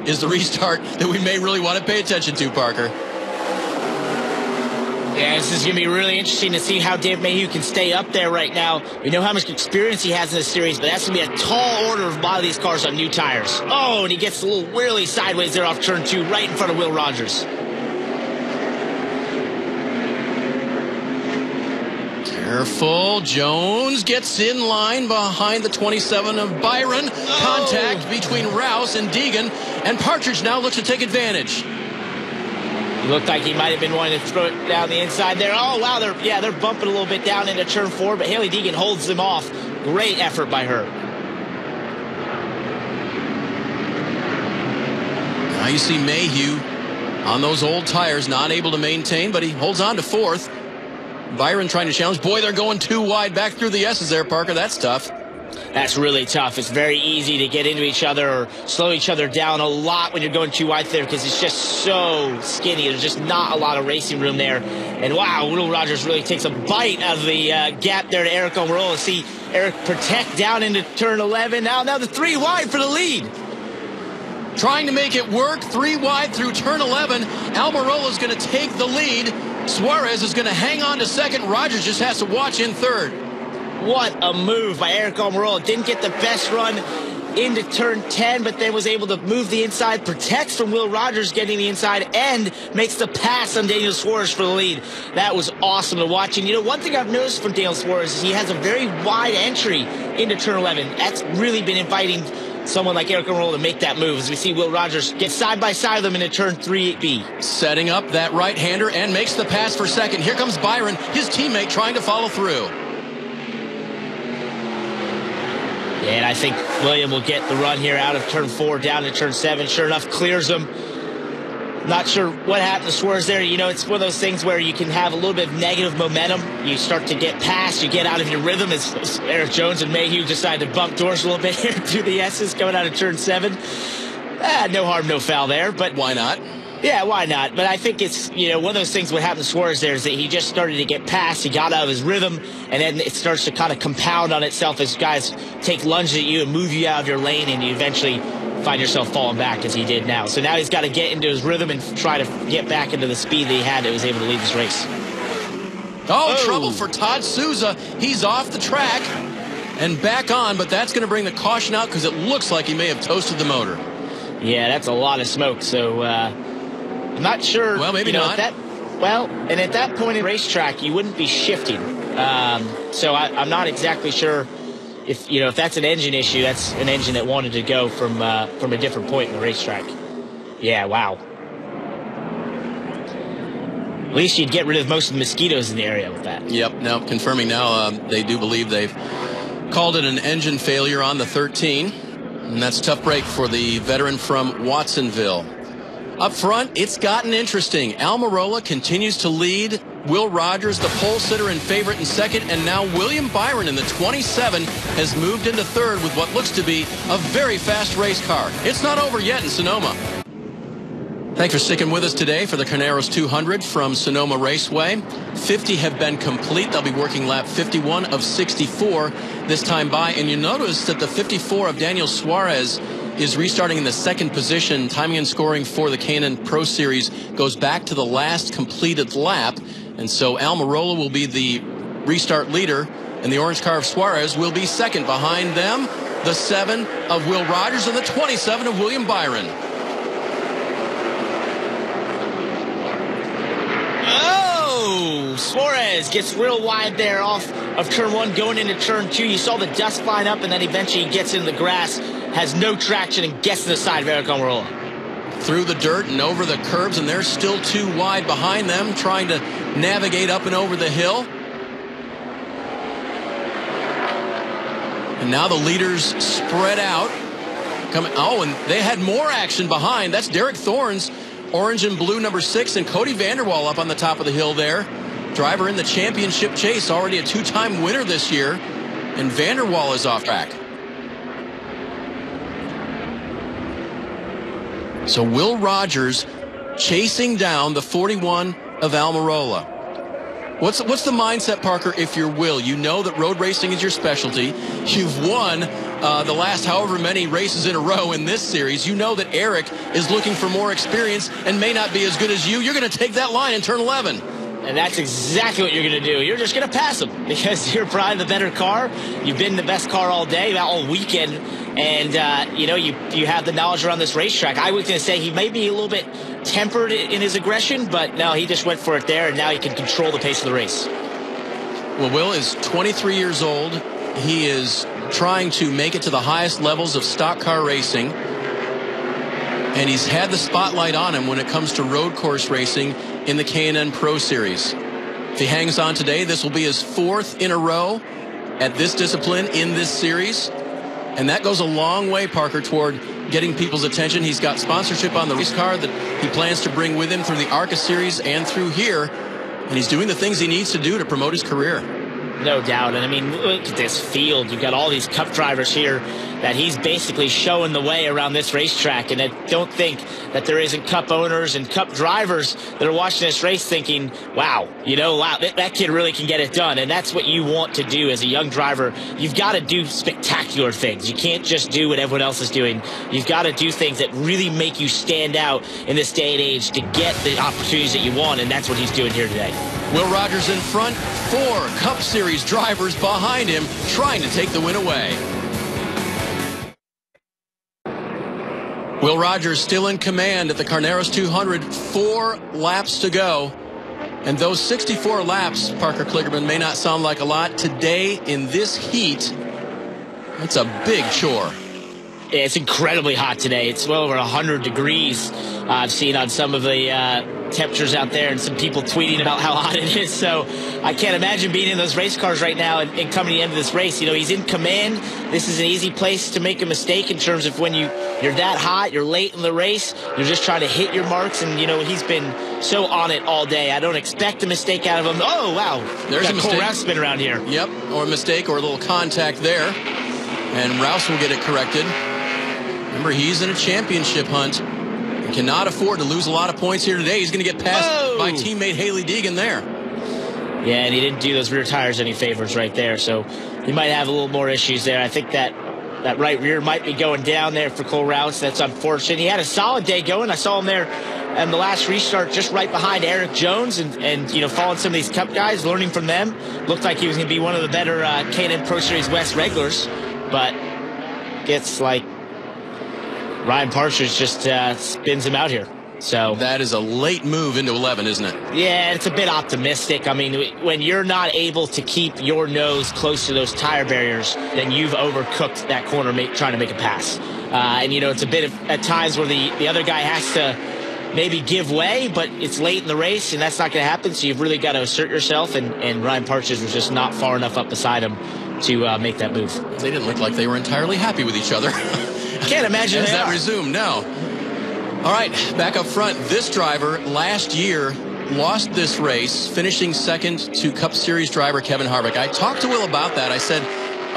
is the restart that we may really want to pay attention to, Parker. Yeah, this is going to be really interesting to see how Dave Mayhew can stay up there right now. We know how much experience he has in this series, but that's going to be a tall order of a lot of these cars on new tires. Oh, and he gets a little whirly sideways there off turn 2, right in front of Will Rogers. Careful. Jones gets in line behind the 27 of Byron. Oh. Contact between Rouse and Deegan, and Partridge now looks to take advantage. He looked like he might have been wanting to throw it down the inside there. Oh, wow, they're bumping a little bit down into turn 4, but Haley Deegan holds them off. Great effort by her. Now you see Mayhew on those old tires, not able to maintain, but he holds on to 4th. Byron trying to challenge. Boy, they're going too wide back through the S's there, Parker. That's tough. That's really tough. It's very easy to get into each other or slow each other down a lot when you're going too wide there because it's just so skinny. There's just not a lot of racing room there. And wow, Will Rogers really takes a bite out of the gap there to Eric Almirola. See Eric protect down into turn 11. Now the 3 wide for the lead. Trying to make it work. 3 wide through turn 11. Almirola is going to take the lead. Suarez is going to hang on to 2nd. Rogers just has to watch in 3rd. What a move by Eric Almirola. Didn't get the best run into turn 10, but then was able to move the inside, protects from Will Rogers getting the inside, and makes the pass on Daniel Suarez for the lead. That was awesome to watch. And, you know, one thing I've noticed from Daniel Suarez is he has a very wide entry into turn 11. That's really been inviting someone like Eric Almirola to make that move, as we see Will Rogers get side by side with them into turn 3B. Setting up that right-hander and makes the pass for 2nd. Here comes Byron, his teammate, trying to follow through. And I think William will get the run here out of turn 4 down to turn 7. Sure enough, clears them. Not sure what happened to Suarez there. You know, it's one of those things where you can have a little bit of negative momentum. You start to get past, you get out of your rhythm as Eric Jones and Mayhew decide to bump doors a little bit here to the S's coming out of turn 7. No harm, no foul there, but why not? Yeah, why not? But I think it's, you know, one of those things what happened to Suarez there is that he just started to get past, he got out of his rhythm, and then it starts to kind of compound on itself as guys take lunges at you and move you out of your lane, and you eventually find yourself falling back as he did now. So now he's got to get into his rhythm and try to get back into the speed that he had that was able to lead this race. Oh, trouble for Todd Souza. He's off the track and back on, but that's going to bring the caution out because it looks like he may have toasted the motor. Yeah, that's a lot of smoke, so I'm not sure. Well, maybe not. And at that point in racetrack, you wouldn't be shifting. So I'm not exactly sure if that's an engine issue. That's an engine that wanted to go from a different point in the racetrack. Yeah, wow. At least you'd get rid of most of the mosquitoes in the area with that. Yep. Now confirming now, they do believe they've called it an engine failure on the 13, and that's a tough break for the veteran from Watsonville. Up front, it's gotten interesting. Almirola continues to lead. Will Rogers, the pole sitter and favorite in 2nd, and now William Byron in the 27 has moved into 3rd with what looks to be a very fast race car. It's not over yet in Sonoma. Thanks for sticking with us today for the Carneros 200 from Sonoma Raceway. 50 have been complete. They'll be working lap 51 of 64 this time by, and you notice that the 54 of Daniel Suarez is restarting in the 2nd position. Timing and scoring for the K&N Pro Series goes back to the last completed lap. And so Almirola will be the restart leader, and the orange car of Suarez will be 2nd. Behind them, the 7 of Will Rogers and the 27 of William Byron. Oh, Suarez gets real wide there off of turn 1 going into turn 2. You saw the dust flying up, and then eventually he gets in the grass, has no traction, and gets to the side of Eric Almirola. Through the dirt and over the curbs, and they're still too wide behind them, trying to navigate up and over the hill. And now the leaders spread out. And they had more action behind. That's Derek Thorne's orange and blue number 6, and Cody Vanderwall up on the top of the hill there. Driver in the championship chase, already a 2-time winner this year, and Vanderwall is off track. So Will Rogers chasing down the 41 of Almirola. What's the mindset, Parker, if you're Will? You know that road racing is your specialty. You've won the last however many races in a row in this series, you know that Eric is looking for more experience and may not be as good as you. You're going to take that line in turn 11. And that's exactly what you're going to do. You're just going to pass him because you're probably the better car. You've been the best car all day, all weekend. And, you have the knowledge around this racetrack. I was going to say he may be a little bit tempered in his aggression, but no, he just went for it there, and now he can control the pace of the race. Well, Will is 23 years old. He is trying to make it to the highest levels of stock car racing. And he's had the spotlight on him when it comes to road course racing in the K&N Pro Series. If he hangs on today, this will be his 4th in a row at this discipline in this series. And that goes a long way, Parker, toward getting people's attention. He's got sponsorship on the race car that he plans to bring with him through the ARCA Series and through here. And he's doing the things he needs to do to promote his career. No doubt. And I mean, look at this field. You've got all these Cup drivers here that he's basically showing the way around this racetrack. And I don't think that there isn't Cup owners and Cup drivers that are watching this race thinking, wow, that kid really can get it done. And that's what you want to do as a young driver. You've got to do spectacular things. You can't just do what everyone else is doing. You've got to do things that really make you stand out in this day and age to get the opportunities that you want. And that's what he's doing here today. Will Rogers in front, 4 Cup Series drivers behind him trying to take the win away. Will Rogers still in command at the Carneros 200, 4 laps to go. And those 64 laps, Parker Kligerman, may not sound like a lot. Today in this heat, that's a big chore. It's incredibly hot today. It's well over 100 degrees. I've seen on some of the temperatures out there and some people tweeting about how hot it is. So I can't imagine being in those race cars right now and coming to the end of this race. He's in command. This is an easy place to make a mistake in terms of when you're that hot, you're late in the race, you're just trying to hit your marks. And, he's been so on it all day. I don't expect a mistake out of him. Oh, wow. There's a mistake. Rouse spin around here. Yep, or a mistake or a little contact there. And Rouse will get it corrected. Remember, he's in a championship hunt. He cannot afford to lose a lot of points here today. He's going to get passed by teammate Haley Deegan there. Yeah, and he didn't do those rear tires any favors right there, so he might have a little more issues there. I think that right rear might be going down there for Cole Rouse. That's unfortunate. He had a solid day going. I saw him there in the last restart just right behind Eric Jones and following some of these Cup guys, learning from them. Looked like he was going to be one of the better K&N Pro Series West regulars, but gets like Ryan Partridge just spins him out here. So that is a late move into 11, isn't it? Yeah, it's a bit optimistic. I mean, when you're not able to keep your nose close to those tire barriers, then you've overcooked that corner trying to make a pass. And, it's a bit at times where the other guy has to maybe give way, but it's late in the race, and that's not going to happen. So you've really got to assert yourself, and Ryan Partridge was just not far enough up beside him to make that move. They didn't look like they were entirely happy with each other. Can't imagine as that resumed. No. All right, back up front. This driver last year lost this race, finishing second to Cup Series driver Kevin Harvick. I talked to Will about that. I said,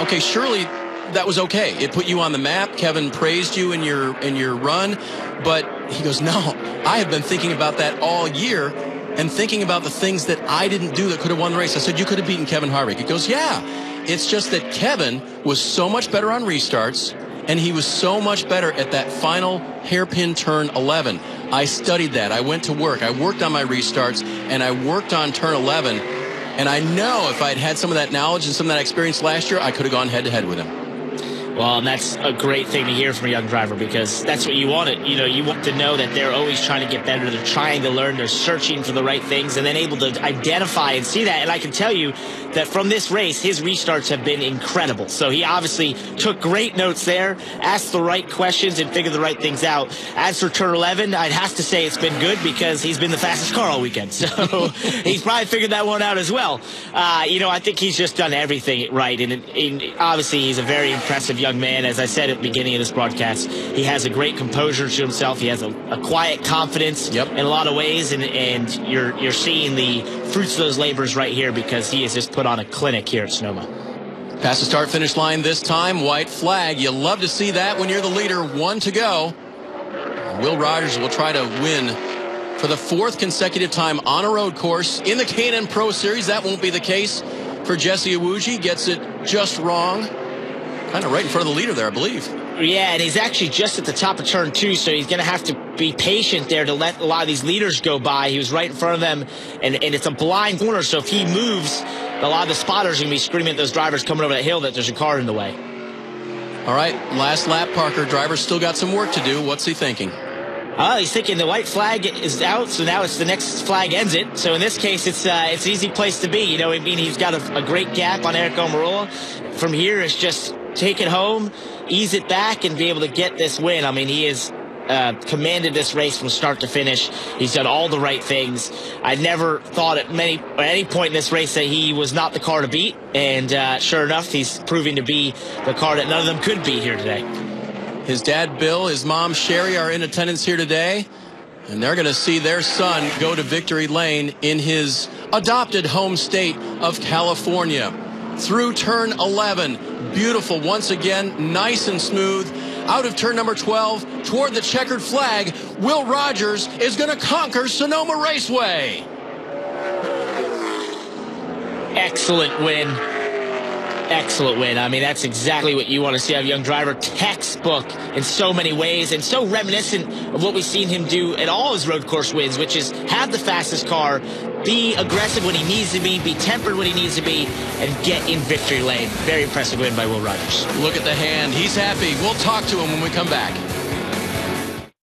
okay, surely that was okay. It put you on the map. Kevin praised you in your run. But he goes, no, I have been thinking about that all year and thinking about the things that I didn't do that could have won the race. I said, you could have beaten Kevin Harvick. He goes, yeah. It's just that Kevin was so much better on restarts, and he was so much better at that final hairpin turn 11. I studied that. I went to work. I worked on my restarts, and I worked on turn 11. And I know if I'd had some of that knowledge and some of that experience last year, I could have gone head-to-head with him. Well, and that's a great thing to hear from a young driver, because that's what you want. You want to know that they're always trying to get better. They're trying to learn. They're searching for the right things and then able to identify and see that. And I can tell you that from this race, his restarts have been incredible. So he obviously took great notes there, asked the right questions, and figured the right things out. As for turn 11, I'd have to say it's been good because he's been the fastest car all weekend. So he's probably figured that one out as well. I think he's just done everything right. And obviously, he's a very impressive young man. As I said at the beginning of this broadcast, he has a great composure to himself. He has a quiet confidence in a lot of ways, and you're seeing the fruits of those labors right here because he has just put on a clinic here at Sonoma. Past the start-finish line this time, white flag. You love to see that when you're the leader, 1 to go. Will Rogers will try to win for the 4th consecutive time on a road course in the K&N Pro Series. That won't be the case for Jesse Iwuji. Gets it just wrong Kind of right in front of the leader there, I believe. Yeah, and he's actually just at the top of turn 2, so he's going to have to be patient there to let a lot of these leaders go by. He was right in front of them, and it's a blind corner, so if he moves, a lot of the spotters are going to be screaming at those drivers coming over that hill that there's a car in the way. All right, last lap, Parker. Driver's still got some work to do. What's he thinking? He's thinking the white flag is out, so now it's the next flag ends it. So in this case, it's an easy place to be. You know, I mean, he's got a great gap on Eric Almirola. From here, it's just take it home, ease it back, and be able to get this win. I mean, he has commanded this race from start to finish. He's done all the right things. I never thought at any point in this race that he was not the car to beat, and sure enough, he's proving to be the car that none of them could beat here today. His dad, Bill, his mom, Sherry, are in attendance here today, and they're going to see their son go to victory lane in his adopted home state of California. Through turn 11, beautiful once again, nice and smooth. Out of turn number 12, toward the checkered flag, Will Rogers is going to conquer Sonoma Raceway. Excellent win. Excellent win. I mean, that's exactly what you want to see out of a young driver. Textbook in so many ways, and so reminiscent of what we've seen him do at all his road course wins, which is have the fastest car, be aggressive when he needs to be tempered when he needs to be, and get in victory lane. Very impressive win by Will Rogers. Look at the hand. He's happy. We'll talk to him when we come back.